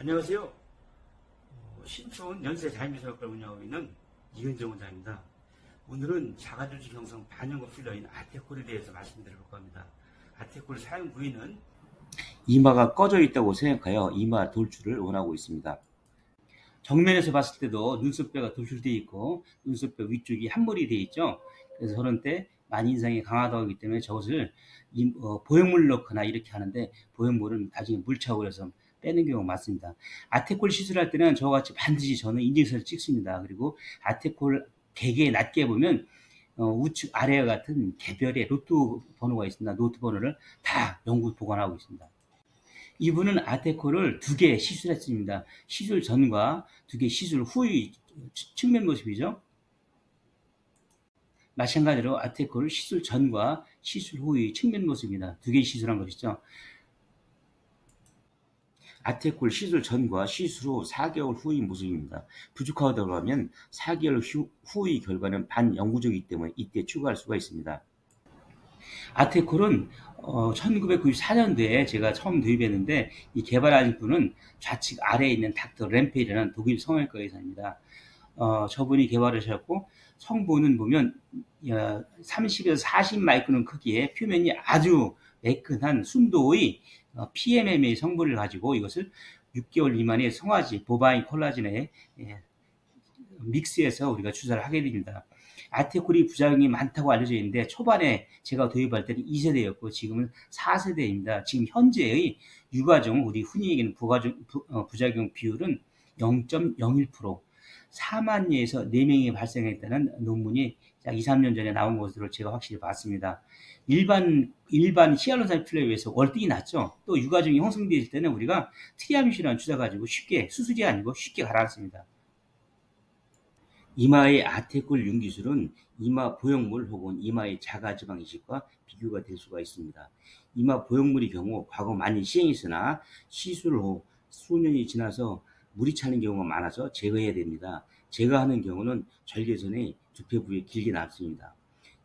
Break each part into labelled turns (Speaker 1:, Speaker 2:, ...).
Speaker 1: 안녕하세요. 신촌 연세 자연미술학과를 운영하고 있는 이은정 원장입니다. 오늘은 자가조직 형성 반영구 필러인 아테콜에 대해서 말씀드릴 겁니다. 아테콜 사용 부위는 이마가 꺼져 있다고 생각하여 이마 돌출을 원하고 있습니다. 정면에서 봤을 때도 눈썹뼈가 돌출되어 있고 눈썹뼈 위쪽이 한물이 되어 있죠. 그래서 그런 때 많이 인상이 강하다고 하기 때문에 저것을 보형물 넣거나 이렇게 하는데 보형물은 나중에 물차고 해서 빼는 경우가 많습니다. 아테콜 시술할 때는 저와 같이 반드시 저는 인증서를 찍습니다. 그리고 아테콜 개개 낮게 보면 우측 아래와 같은 개별의 로트 번호가 있습니다. 노트 번호를 다 연구 보관하고 있습니다. 이분은 아테콜을 2개 시술했습니다. 시술 전과 2개 시술 후의 측면 모습이죠. 마찬가지로 아테콜 시술 전과 시술 후의 측면 모습입니다. 2개 시술한 것이죠. 아테콜 시술 전과 시술 후 4개월 후의 모습입니다. 부족하다고 하면 4개월 후의 결과는 반영구적이기 때문에 이때 추가할 수가 있습니다. 아테콜은 1994년도에 제가 처음 도입했는데 이 개발하신 분은 좌측 아래에 있는 닥터 램페이라는 독일 성형외과 의사입니다. 저분이 개발하셨고 성분은 보면 30에서 40 마이크론 크기의 표면이 아주 매끈한 순도의 PMMA 성분을 가지고 이것을 6개월 미만의 성화지 보바인 콜라겐에 믹스해서 우리가 주사를 하게 됩니다. 아테콜이 부작용이 많다고 알려져 있는데 초반에 제가 도입할 때는 2세대였고 지금은 4세대입니다. 지금 현재의 유가종 우리 흔히 얘기하는 부작용 비율은 0.01%, 4만여에서 4명이 발생했다는 논문이 약 2, 3년 전에 나온 것으로 제가 확실히 봤습니다. 일반 히알루론산 필러에 비해서 월등히 낮죠. 또 유가종이 형성되어 있을 때는 우리가 트리암유시라는 주사 가지고 쉽게 수술이 아니고 쉽게 가라앉습니다. 이마의 아테콜 융기술은 이마 보형물 혹은 이마의 자가지방 이식과 비교가 될 수가 있습니다. 이마 보형물의 경우 과거 많이 시행했으나 시술 후 수년이 지나서 물이 차는 경우가 많아서 제거해야 됩니다. 제거하는 경우는 절개선의 두피 부위에 길게 남습니다.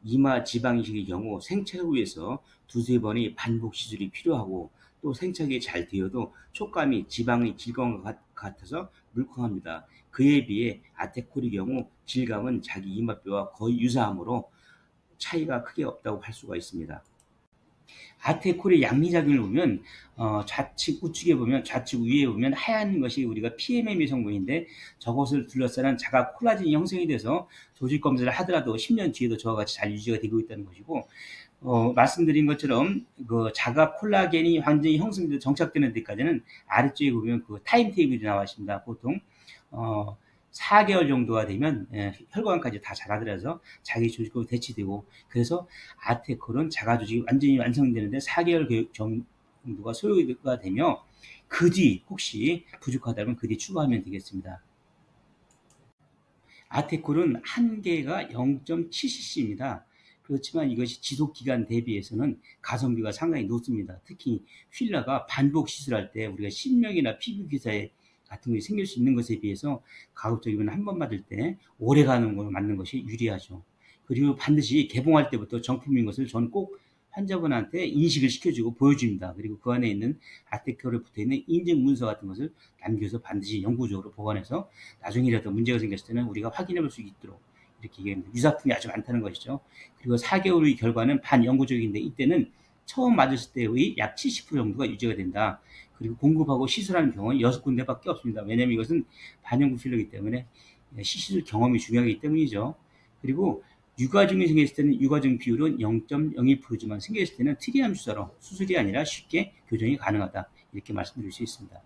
Speaker 1: 이마 지방 이식의 경우 생착 후에서 2-3번의 반복 시술이 필요하고 또 생착이 잘 되어도 촉감이 지방의 질감과 같아서 물컹합니다. 그에 비해 아테콜의 경우 질감은 자기 이마뼈와 거의 유사하므로 차이가 크게 없다고 할 수가 있습니다. 아테콜의 양리작용을 보면 좌측 우측에 보면 좌측 위에 보면 하얀 것이 우리가 PMMA 성분인데 저것을 둘러싸는 자가 콜라겐이 형성이 돼서 조직 검사를 하더라도 10년 뒤에도 저와 같이 잘 유지가 되고 있다는 것이고 말씀드린 것처럼 그 자가 콜라겐이 완전히 형성돼서 정착되는 데까지는 아래쪽에 보면 그 타임 테이블이 나와 있습니다. 보통 4개월 정도가 되면 혈관까지 다 자라들어서 자기 조직으로 대치되고 그래서 아테콜은 자가 조직이 완전히 완성되는데 4개월 정도가 소요가 되며 그 뒤 혹시 부족하다면 그 뒤 추가하면 되겠습니다. 아테콜은 한 개가 0.7cc입니다. 그렇지만 이것이 지속기간 대비해서는 가성비가 상당히 높습니다. 특히 필러가 반복 시술할 때 우리가 신명이나 피부 기사에 같은 것이 생길 수 있는 것에 비해서 가급적이면 한 번 받을 때 오래 가는 걸 맞는 것이 유리하죠. 그리고 반드시 개봉할 때부터 정품인 것을 저는 꼭 환자분한테 인식을 시켜주고 보여줍니다. 그리고 그 안에 있는 아테콜에 붙어있는 인증 문서 같은 것을 남겨서 반드시 영구적으로 보관해서 나중이라도 문제가 생겼을 때는 우리가 확인해 볼 수 있도록 이렇게 얘기합니다. 유사품이 아주 많다는 것이죠. 그리고 4개월의 결과는 반영구적인데 이때는 처음 맞았을 때의 약 70% 정도가 유지가 된다. 그리고 공급하고 시술하는 경우는 6군데밖에 없습니다. 왜냐하면 이것은 반영구 필러이기 때문에 시술 경험이 중요하기 때문이죠. 그리고 유가종이 생겼을 때는 유가종 비율은 0.02%지만 생겼을 때는 트리암 주사로 수술이 아니라 쉽게 교정이 가능하다. 이렇게 말씀드릴 수 있습니다.